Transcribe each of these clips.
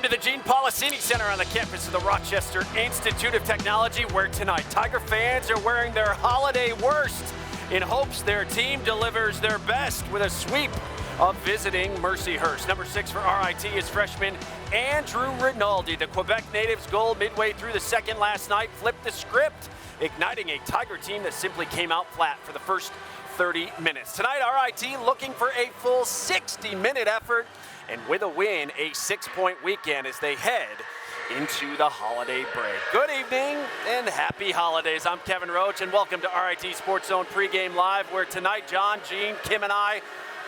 to the Gene Policini Center on the campus of the Rochester Institute of Technology, where tonight Tiger fans are wearing their holiday worst in hopes their team delivers their best with a sweep of visiting Mercyhurst. Number 6 for RIT is freshman Andrew Rinaldi. The Quebec native's goal midway through the second last night flipped the script, igniting a Tiger team that simply came out flat for the first 30 minutes. Tonight, RIT looking for a full 60-minute effort, and with a win, a 6-point weekend as they head into the holiday break. Good evening and happy holidays. I'm Kevin Roach, and welcome to RIT SportsZone Pregame Live, where tonight John, Gene, Kim, and I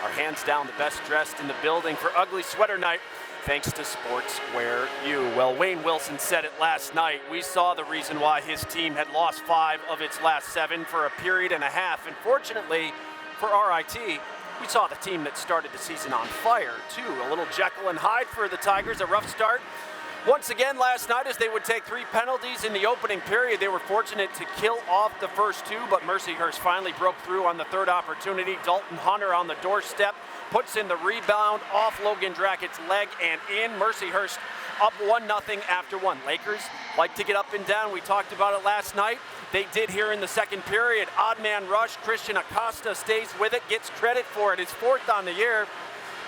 are hands down the best dressed in the building for Ugly Sweater Night, thanks to Sportswear U. Well, Wayne Wilson said it last night. We saw the reason why his team had lost 5 of its last 7 for a period and a half. And fortunately for RIT, we saw the team that started the season on fire, too. A little Jekyll and Hyde for the Tigers, a rough start. Once again last night, as they would take 3 penalties in the opening period, they were fortunate to kill off the first 2, but Mercyhurst finally broke through on the third opportunity. Dalton Hunter on the doorstep puts in the rebound off Logan Drackett's leg and in. Mercyhurst up 1-0 after 1. Lakers like to get up and down. We talked about it last night. They did here in the second period. Odd man rush. Christian Acosta stays with it, gets credit for it. His 4th on the year.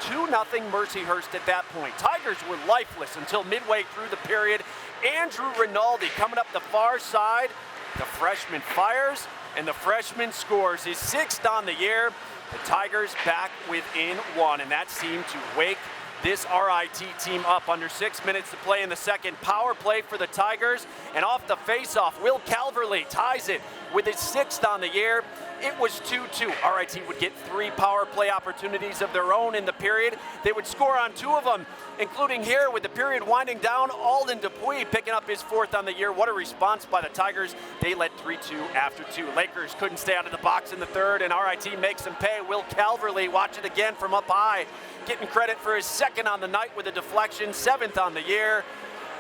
2-0 Mercyhurst at that point. Tigers were lifeless until midway through the period. Andrew Rinaldi coming up the far side. The freshman fires and the freshman scores his 6th on the year. The Tigers back within 1, and that seemed to wake this RIT team up. Under 6 minutes to play in the second. Power play for the Tigers, and off the face-off, Will Calverley ties it with his 6th on the year. It was 2-2. RIT would get 3 power play opportunities of their own in the period. They would score on 2 of them, including here with the period winding down. Alden Dupuis picking up his 4th on the year. What a response by the Tigers. They led 3-2 after 2. Lakers couldn't stay out of the box in the third, and RIT makes them pay. Will Calverley, watch it again from up high, getting credit for his 2nd on the night with a deflection, 7th on the year.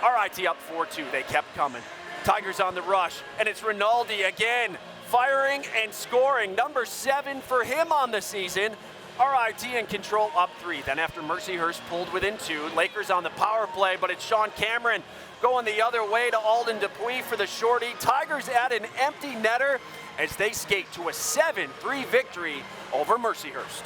RIT up 4-2. They kept coming. Tigers on the rush, and it's Rinaldi again, firing and scoring. Number 7 for him on the season. RIT in control, up 3. Then after Mercyhurst pulled within 2, Lakers on the power play, but it's Sean Cameron going the other way to Alden Dupuis for the shorty. Tigers add an empty netter as they skate to a 7-3 victory over Mercyhurst.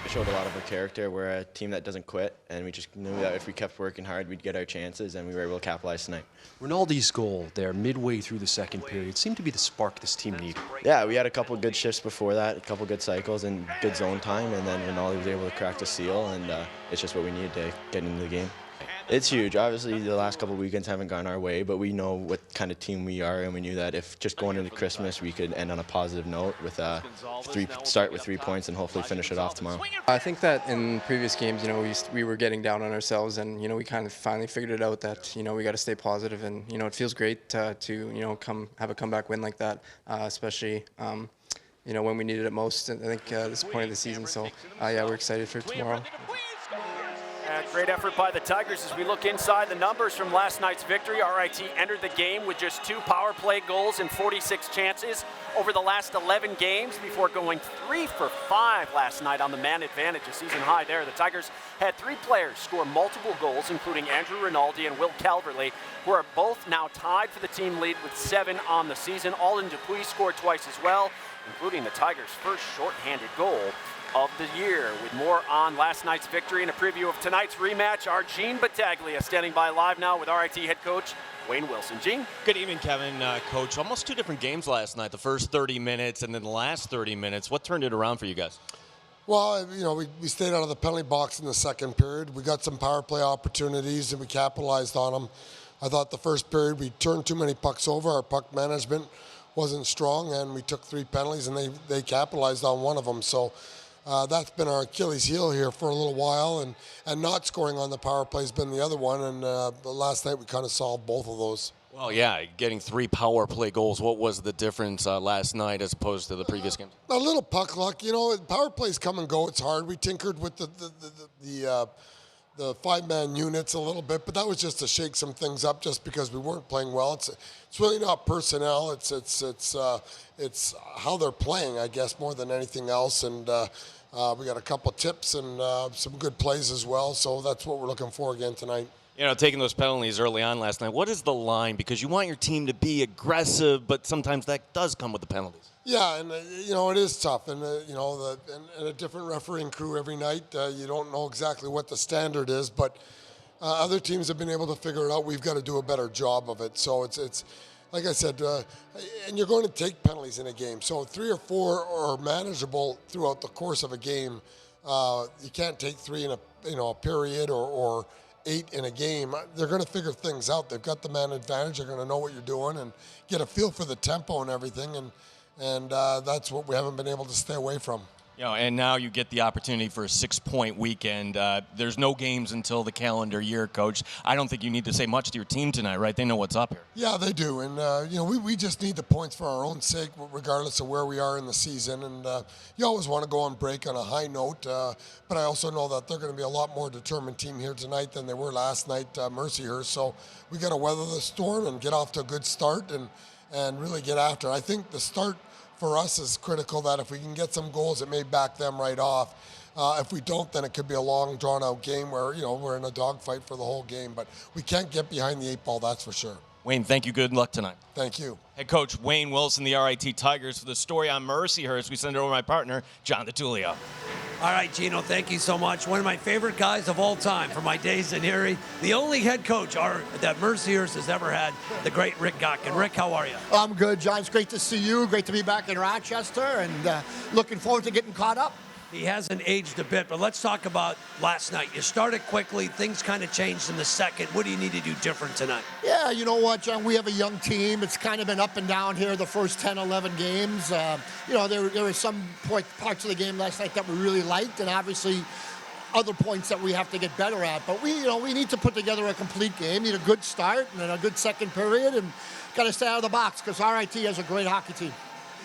We showed a lot of our character. We're a team that doesn't quit, and we just knew that if we kept working hard, we'd get our chances, and we were able to capitalize tonight. Rinaldi's goal there midway through the second period seemed to be the spark this team needed. Yeah, we had a couple good shifts before that, a couple good cycles and good zone time, and then Rinaldi was able to crack the seal, and it's just what we needed to get into the game. It's huge. Obviously, the last couple of weekends haven't gone our way, but we know what kind of team we are, and we knew that if just going into Christmas, we could end on a positive note with start with 3 points and hopefully finish it off tomorrow. I think that in previous games, we were getting down on ourselves, and we kind of finally figured it out that we got to stay positive, and it feels great to have a comeback win like that, especially when we needed it most. I think this point of the season. So yeah, we're excited for tomorrow. Great effort by the Tigers as we look inside the numbers from last night's victory. RIT entered the game with just 2 power play goals and 46 chances over the last 11 games before going 3 for 5 last night on the man advantage, a season high there. The Tigers had 3 players score multiple goals, including Andrew Rinaldi and Will Calverley, who are both now tied for the team lead with 7 on the season. Alden Dupuis scored twice as well, including the Tigers' first shorthanded goal of the year. With more on last night's victory and a preview of tonight's rematch, our Gene Battaglia standing by live now with RIT head coach Wayne Wilson. Gene? Good evening, Kevin. Coach, almost 2 different games last night, the first 30 minutes and then the last 30 minutes. What turned it around for you guys? Well, we stayed out of the penalty box in the second period. We got some power play opportunities and we capitalized on them. I thought the first period we turned too many pucks over. Our puck management wasn't strong, and we took 3 penalties, and they capitalized on one of them. So that's been our Achilles heel here for a little while, and not scoring on the power play has been the other one, and last night we kind of solved both of those. Well, yeah, getting 3 power play goals. What was the difference last night as opposed to the previous games? A little puck luck. Power plays come and go. It's hard. We tinkered with the 5-man units a little bit, but that was just to shake some things up just because we weren't playing well. It's really not personnel. It's how they're playing, I guess, more than anything else. And We got a couple tips and some good plays as well, so that's what we're looking for again tonight. You know, taking those penalties early on last night, what is the line? Because you want your team to be aggressive, but sometimes that does come with the penalties. Yeah, and it is tough, and and a different refereeing crew every night. You don't know exactly what the standard is, but other teams have been able to figure it out. We've got to do a better job of it. So it's like I said, and you're going to take penalties in a game. So 3 or 4 are manageable throughout the course of a game. You can't take 3 in a period or 8 in a game. They're going to figure things out. They've got the man advantage. They're going to know what you're doing and get a feel for the tempo and everything. And that's what we haven't been able to stay away from. You know, and now you get the opportunity for a 6-point weekend. There's no games until the calendar year, Coach. I don't think you need to say much to your team tonight, right? They know what's up here. Yeah, they do. And, we just need the points for our own sake, regardless of where we are in the season. And you always want to go on break on a high note. But I also know that they're going to be a lot more determined team here tonight than they were last night, Mercyhurst. So we got to weather the storm and get off to a good start and really get after it. I think the start for us is critical, that if we can get some goals, it may back them right off. If we don't, then it could be a long, drawn-out game where, we're in a dogfight for the whole game. But we can't get behind the 8 ball, that's for sure. Wayne, thank you. Good luck tonight. Thank you. Head coach Wayne Wilson, the RIT Tigers. For the story on Mercyhurst, we send it over to my partner, John DeTulio. All right, Gino, thank you so much. One of my favorite guys of all time from my days in Erie. The only head coach that Mercyhurst has ever had, the great Rick Gotkin. Rick, how are you? I'm good, John. It's great to see you. Great to be back in Rochester, and looking forward to getting caught up. He hasn't aged a bit, but let's talk about last night. You started quickly. Things kind of changed in the second. What do you need to do different tonight? Yeah, you know what, John? We have a young team. It's kind of been up and down here the first 10, 11 games. There were some parts of the game last night that we really liked, and obviously other points that we have to get better at. But we need to put together a complete game, need a good start and a good second period, and got to stay out of the box because RIT has a great hockey team.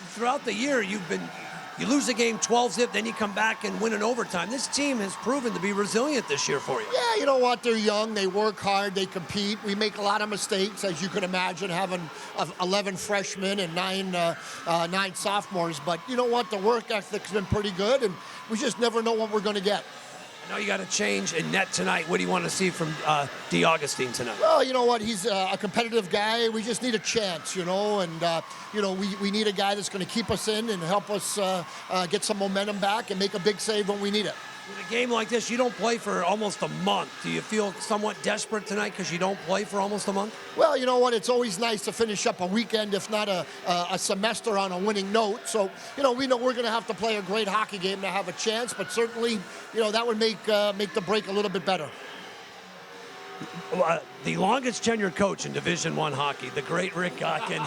Throughout the year, you lose a game 12-zip, then you come back and win in overtime. This team has proven to be resilient this year for you. Yeah, you know what? They're young. They work hard. They compete. We make a lot of mistakes, as you can imagine, having 11 freshmen and 9 sophomores. But you know what? The work ethic's been pretty good, and we just never know what we're going to get. I know you got a change in net tonight. What do you want to see from DeAugustine tonight? Well, you know what? He's a competitive guy. We just need a chance, and we need a guy that's going to keep us in and help us get some momentum back and make a big save when we need it. With a game like this, you don't play for almost a month. Do you feel somewhat desperate tonight because you don't play for almost a month? Well, you know what? It's always nice to finish up a weekend, if not a semester, on a winning note. So, we know we're going to have to play a great hockey game to have a chance, but certainly, that would make the break a little bit better. The longest tenured coach in Division I hockey, the great Rick Gotkin.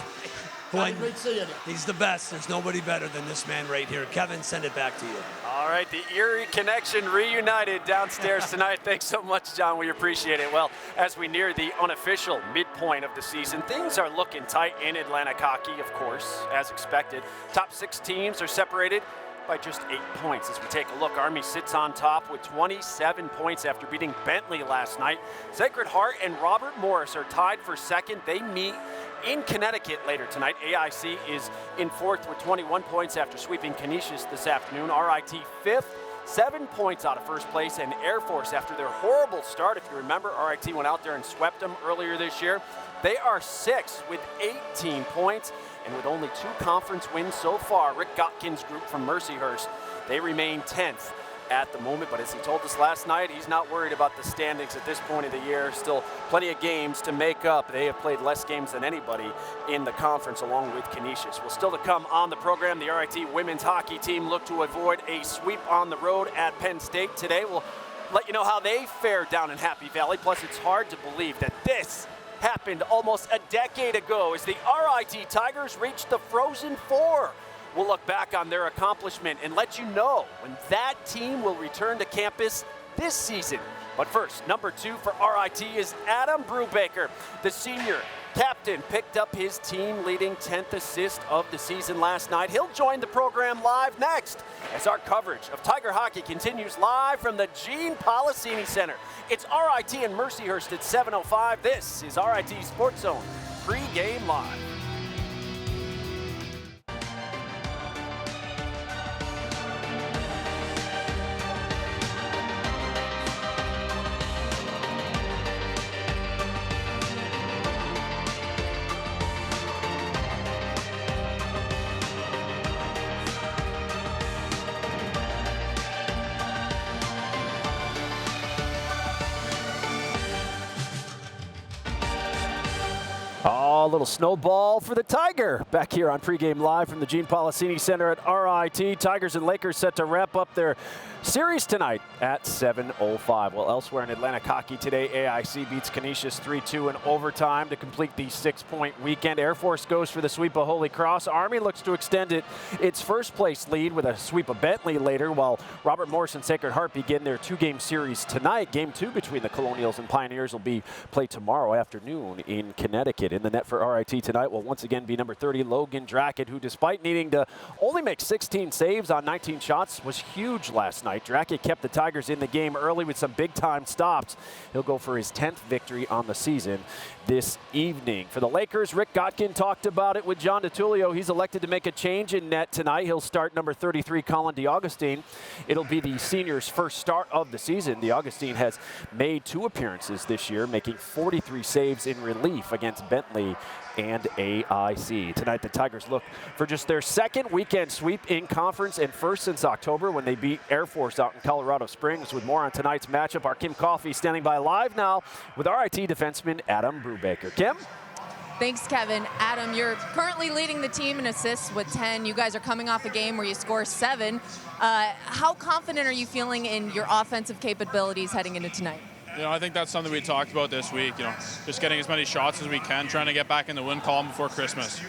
Great seeing you. He's the best. There's nobody better than this man right here. Kevin, send it back to you. All right, the Erie connection reunited downstairs tonight. Thanks so much, John. We appreciate it. Well, as we near the unofficial midpoint of the season, things are looking tight in Atlantic hockey, of course, as expected. Top 6 teams are separated by just 8 points. As we take a look, Army sits on top with 27 points after beating Bentley last night. Sacred Heart and Robert Morris are tied for second. They meet in Connecticut later tonight. AIC is in fourth with 21 points after sweeping Canisius this afternoon. RIT fifth, 7 points out of first place, and Air Force, after their horrible start, if you remember, RIT went out there and swept them earlier this year. They are sixth with 18 points, and with only 2 conference wins so far. Rick Gotkin's group from Mercyhurst, they remain 10th at the moment, but as he told us last night, he's not worried about the standings at this point of the year. Still plenty of games to make up. They have played less games than anybody in the conference, along with Canisius. Well, still to come on the program, the RIT women's hockey team look to avoid a sweep on the road at Penn State today. We'll let you know how they fared down in Happy Valley. Plus, it's hard to believe that this happened almost a decade ago as the RIT Tigers reached the Frozen Four. We'll look back on their accomplishment and let you know when that team will return to campus this season. But first, number 2 for RIT is Adam Brubaker. The senior captain picked up his team-leading 10th assist of the season last night. He'll join the program live next as our coverage of Tiger hockey continues live from the Gene Policini Center. It's RIT and Mercyhurst at 7:05. This is RIT SportsZone Pregame Live. Oh, a little snowball for the Tiger. Back here on Pregame Live from the Gene Policini Center at RIT. Tigers and Lakers set to wrap up their series tonight at 7:05. Well, elsewhere in Atlantic hockey today, AIC beats Canisius 3-2 in overtime to complete the 6-point weekend. Air Force goes for the sweep of Holy Cross. Army looks to extend its first-place lead with a sweep of Bentley later, while Robert Morris and Sacred Heart begin their two-game series tonight. Game 2 between the Colonials and Pioneers will be played tomorrow afternoon in Connecticut. In the net for RIT tonight will once again be number 30, Logan Drackett, who despite needing to only make 16 saves on 19 shots was huge last night. Drackett kept the Tigers in the game early with some big-time stops. He'll go for his 10th victory on the season this evening. For the Lakers, Rick Gotkin talked about it with John DiTullio. He's elected to make a change in net tonight. He'll start number 33, Colin DeAugustine. It'll be the senior's first start of the season. DeAugustine has made 2 appearances this year, making 43 saves in relief against Bentley and AIC. Tonight, the Tigers look for just their second weekend sweep in conference and first since October when they beat Air Force out in Colorado Springs. With more on tonight's matchup, our Kim Coffey standing by live now with RIT defenseman Adam Brubaker. Kim? Thanks, Kevin. Adam, you're currently leading the team in assists with 10. You guys are coming off a game where you score 7. How confident are you feeling in your offensive capabilities heading into tonight? You know, I think that's something we talked about this week, you know, just getting as many shots as we can, trying to get back in the win column before Christmas.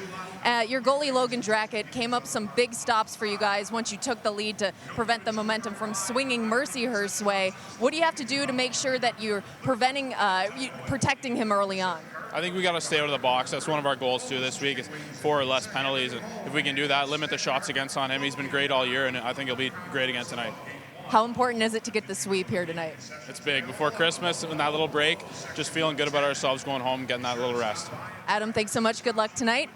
Your goalie, Logan Drackett, came up some big stops for you guys once you took the lead to prevent the momentum from swinging Mercyhurst's way. What do you have to do to make sure that you're protecting him early on? I think we got to stay out of the box. That's one of our goals, too, this week is 4 or less penalties. And if we can do that, limit the shots against on him. He's been great all year, and I think he'll be great again tonight. How important is it to get the sweep here tonight? It's big. Before Christmas and that little break, just feeling good about ourselves going home, getting that little rest. Adam, thanks so much. Good luck tonight.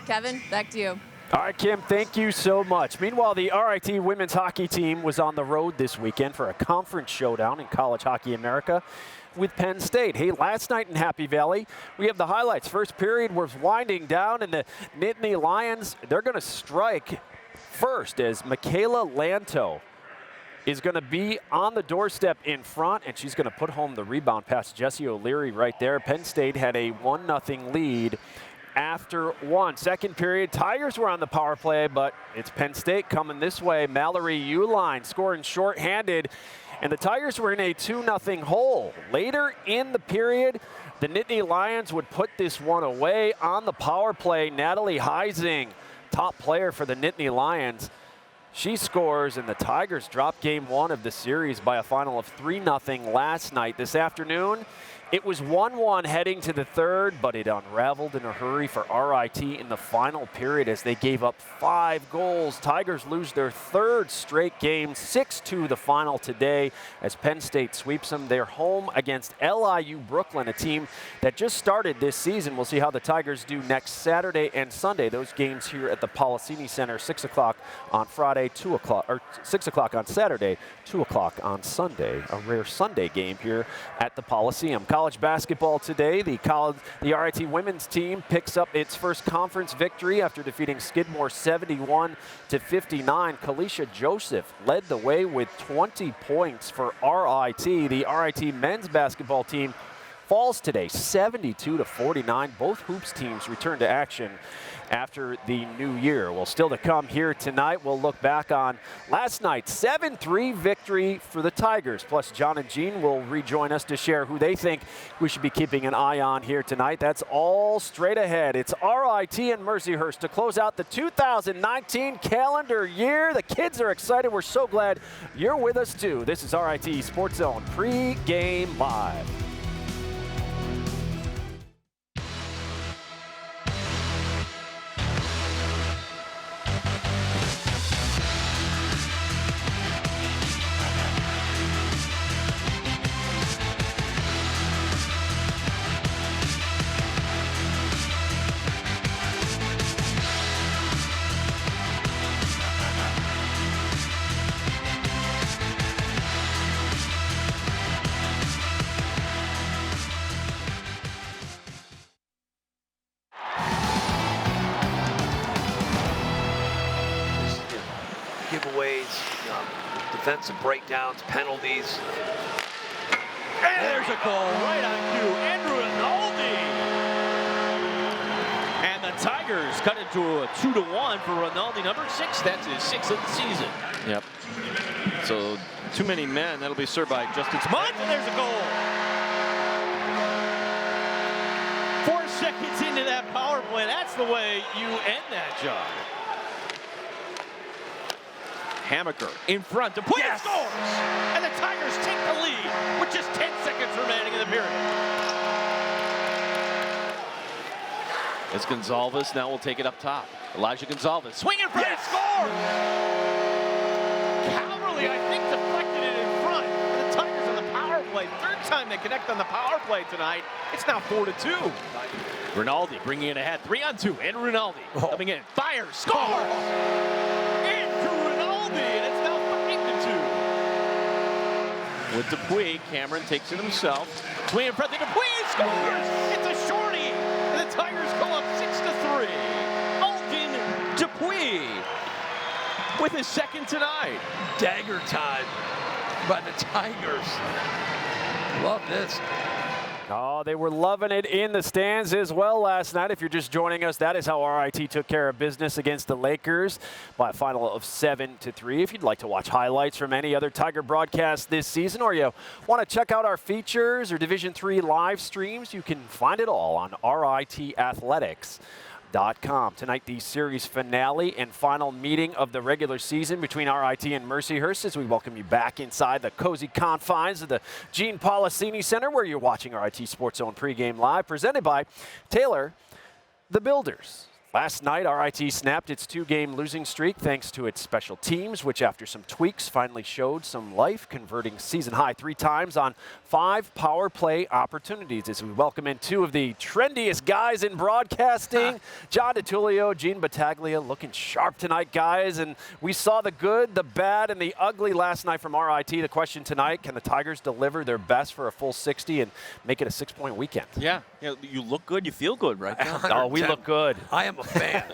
Kevin, back to you. All right, Kim, thank you so much. Meanwhile, the RIT women's hockey team was on the road this weekend for a conference showdown in College Hockey America with Penn State. Hey, last night in Happy Valley, we have the highlights. First period was winding down, and the Nittany Lions, they're going to strike first as Michaela Lanto is going to be on the doorstep in front, and she's going to put home the rebound past Jessie O'Leary right there. Penn State had a 1-0 lead after 1. Second period, Tigers were on the power play, but it's Penn State coming this way. Mallory Uline scoring shorthanded, and the Tigers were in a 2-0 hole. Later in the period, the Nittany Lions would put this one away on the power play. Natalie Heising, top player for the Nittany Lions, she scores, and the Tigers drop game 1 of the series by a final of 3-0 last night. This afternoon, it was 1-1 heading to the third, but it unraveled in a hurry for RIT in the final period as they gave up 5 goals. Tigers lose their 3rd straight game, 6-2 the final today as Penn State sweeps them. They're home against LIU Brooklyn, a team that just started this season. We'll see how the Tigers do next Saturday and Sunday. Those games here at the Policini Center, 6 o'clock on Friday, 2 o'clock, or 6 o'clock on Saturday, 2 o'clock on Sunday. A rare Sunday game here at the Coliseum. College basketball today, the RIT women's team picks up its first conference victory after defeating Skidmore 71-59. Kalisha Joseph led the way with 20 points for RIT. The RIT men's basketball team falls today 72-49. Both hoops teams return to action after the new year. Well, still to come here tonight, we'll look back on last night's 7-3 victory for the Tigers. Plus, John and Jean will rejoin us to share who they think we should be keeping an eye on here tonight. That's all straight ahead. It's RIT and Mercyhurst to close out the 2019 calendar year. The kids are excited. We're so glad you're with us too. This is RIT Sports Zone Pre-Game Live. Defensive breakdowns, penalties. And there's a goal right on cue. Andrew Rinaldi. Tigers cut it to a 2-1 for Rinaldi, number 6. That's his 6th of the season. Yep. So too many men. That'll be served by Justin Smudge, and there's a goal. 4 seconds into that power play. That's the way you end that job. Hammaker in front. Dupuy scores! And the Tigers take the lead with just 10 seconds remaining in the period. It's Gonzalez. Now we'll take it up top. Elijah Gonzalez. Swing in front and score! Calverley, I think, deflected it in front. And the Tigers on the power play. 3rd time they connect on the power play tonight. It's now 4-2. Rinaldi bringing it ahead. 3-on-2. And Rinaldi coming in. Fires. Scores! Andrew Rinaldi. And it's now 5-2. With Dupuy, Cameron takes it himself. Swing in front. Dupuy scores! It's a shorty. And the Tigers go up 6-3. Elgin Dupuy with his 2nd tonight. Dagger time by the Tigers. Love this. Oh, they were loving it in the stands as well last night. If you're just joining us, that is how RIT took care of business against the Lakers by a final of 7-3. If you'd like to watch highlights from any other Tiger broadcast this season, or you want to check out our features or Division III live streams, you can find it all on RITathletics.com. Tonight, the series finale and final meeting of the regular season between RIT and Mercyhurst as we welcome you back inside the cozy confines of the Gene Policini Center, where you're watching RIT SportsZone pregame live, presented by Taylor the Builders. Last night, RIT snapped its 2-game losing streak thanks to its special teams, which after some tweaks finally showed some life, converting season high 3 times on 5 power play opportunities. As we welcome in 2 of the trendiest guys in broadcasting, John DiTullio, Gene Battaglia, looking sharp tonight, guys. And we saw the good, the bad, and the ugly last night from RIT. The question tonight, can the Tigers deliver their best for a full 60 and make it a 6-point weekend? Yeah, you look good, you feel good, right? Oh, we look good. I am a fan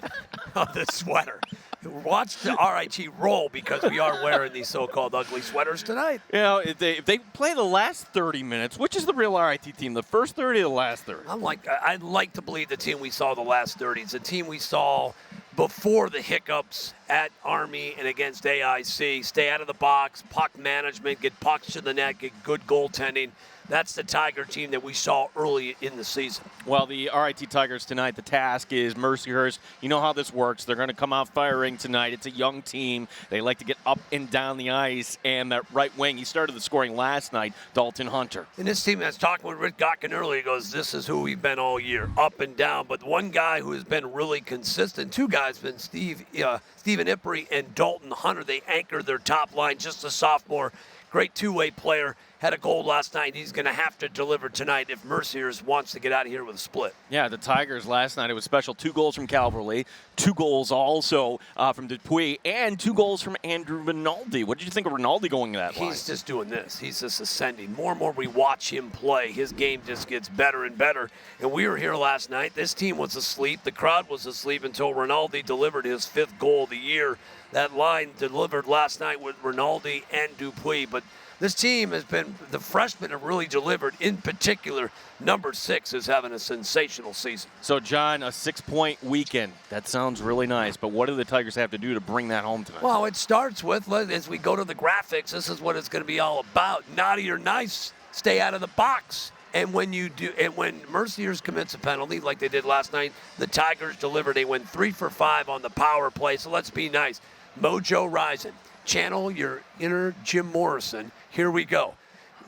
of this sweater. Watch the RIT roll because we are wearing these so-called ugly sweaters tonight. You know, if they play the last 30 minutes, which is the real RIT team, the first 30 or the last 30? I'd like to believe the team we saw the last 30 is the team we saw before the hiccups at Army and against AIC. Stay out of the box, puck management, get pucks to the net, get good goaltending. That's the Tiger team that we saw early in the season. Well, the RIT Tigers tonight, the task is Mercyhurst. You know how this works. They're going to come out firing tonight. It's a young team. They like to get up and down the ice. And that right wing, he started the scoring last night, Dalton Hunter. And this team, I was talking with Rick Gotkin earlier, he goes, this is who we've been all year, up and down. But one guy who has been really consistent, 2 guys, been Stephen Ippery and Dalton Hunter. They anchored their top line, just a sophomore, great 2-way player. Had a goal last night. He's going to have to deliver tonight if Mercyhurst wants to get out of here with a split. Yeah, the Tigers last night, it was special. 2 goals from Calverley, 2 goals also from Dupuy, and 2 goals from Andrew Rinaldi. What did you think of Rinaldi going to that line? He's just doing this. He's just ascending. More and more we watch him play, his game just gets better and better. And we were here last night. This team was asleep. The crowd was asleep until Rinaldi delivered his 5th goal of the year. That line delivered last night with Rinaldi and Dupuy. But this team has been, the freshmen have really delivered. In particular, number 6 is having a sensational season. So, John, a 6-point weekend. That sounds really nice, but what do the Tigers have to do to bring that home tonight? Well, it starts with, as we go to the graphics, this is what it's going to be all about. Naughty or nice, stay out of the box. And when you do, and when Mercyhurst commits a penalty like they did last night, the Tigers deliver. They went 3 for 5 on the power play, so let's be nice. Mojo rising. Channel your inner Jim Morrison. Here we go.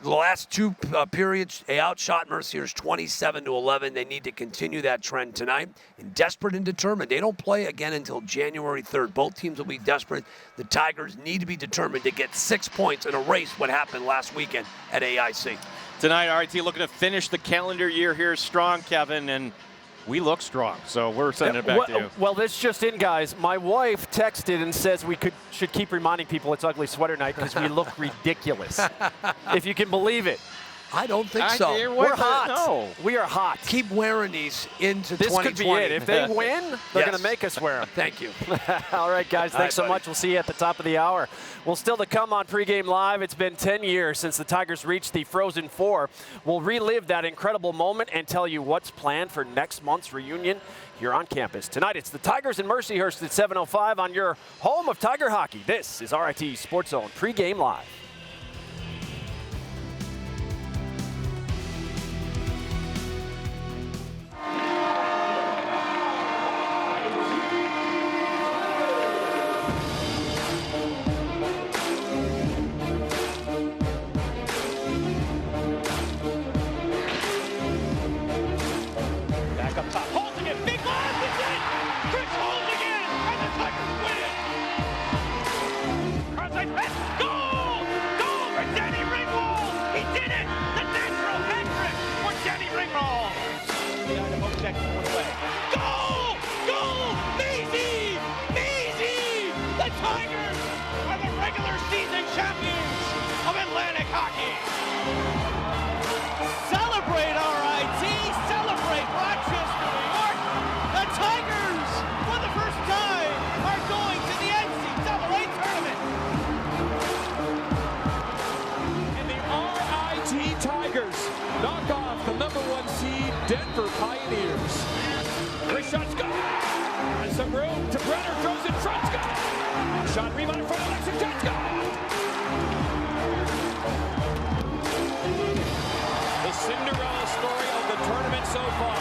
The last 2 periods, they outshot Mercyhurst 27-11. They need to continue that trend tonight. And desperate and determined. They don't play again until January 3rd. Both teams will be desperate. The Tigers need to be determined to get 6 points and erase what happened last weekend at AIC. Tonight, RIT looking to finish the calendar year here strong, Kevin, and we look strong, so we're sending it back to you. Well, this just in, guys. My wife texted and says we should keep reminding people it's ugly sweater night because we look ridiculous. If you can believe it. I don't think so. We're hot. No. We are hot. Keep wearing these into This 2020. could be it. If they win, they're going to make us wear them. Thank you. All right, guys. Thanks so much. We'll see you at the top of the hour. Well, still to come on Pregame Live. It's been 10 years since the Tigers reached the Frozen Four. We'll relive that incredible moment and tell you what's planned for next month's reunion here on campus. Tonight, it's the Tigers in Mercyhurst at 7:05 on your home of Tiger hockey. This is RIT Sports Zone Pregame Live. Celebrate RIT, celebrate Rochester, New York. The Tigers, for the first time, are going to the NCAA tournament. And the RIT Tigers knock off the #1 seed Denver Pioneers. First shot's gone. And some room to Brenner, throws in front, gone. Shot rebound in front of Alexis, shot's gone. Cinderella story of the tournament so far.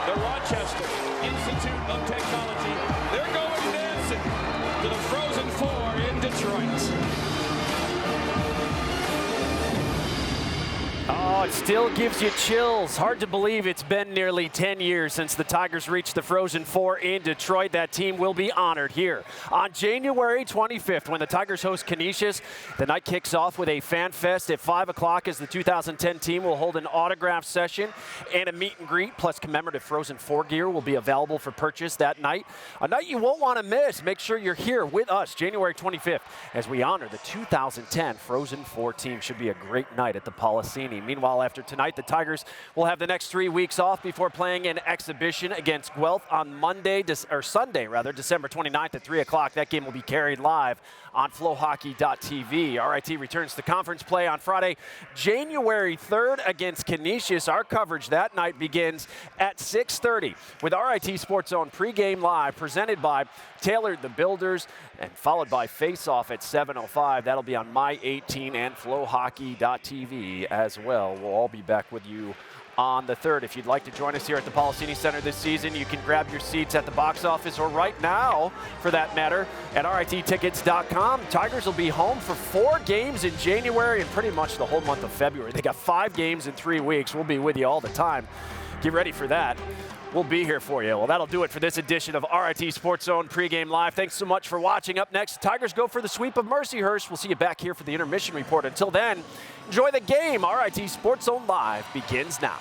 The Rochester Institute of Technology. They're going dancing to the Frozen Four in Detroit. Oh, it still gives you chills. Hard to believe it's been nearly 10 years since the Tigers reached the Frozen Four in Detroit. That team will be honored here on January 25th when the Tigers host Canisius. The night kicks off with a fan fest at 5 o'clock as the 2010 team will hold an autograph session and a meet and greet, plus commemorative Frozen Four gear will be available for purchase that night. A night you won't want to miss. Make sure you're here with us January 25th as we honor the 2010 Frozen Four team. Should be a great night at the Policini. Meanwhile, after tonight, the Tigers will have the next 3 weeks off before playing an exhibition against Guelph on Sunday, December 29th at 3 o'clock. That game will be carried live on flowhockey.tv. RIT returns to conference play on Friday, January 3rd against Canisius. Our coverage that night begins at 6:30 with RIT Sports Zone Pregame Live, presented by Taylor the Builders, and followed by Face Off at 7:05. That'll be on My 18 and flowhockey.tv as well. We'll all be back with you on the 3rd. If you'd like to join us here at the Policini Center this season, you can grab your seats at the box office or right now, for that matter, at RITtickets.com. Tigers will be home for 4 games in January and pretty much the whole month of February. They got 5 games in 3 weeks. We'll be with you all the time. Get ready for that. We'll be here for you. Well, that'll do it for this edition of RIT Sports Zone Pregame Live. Thanks so much for watching. Up next, Tigers go for the sweep of Mercyhurst. We'll see you back here for the intermission report. Until then, enjoy the game. RIT Sports Zone Live begins now.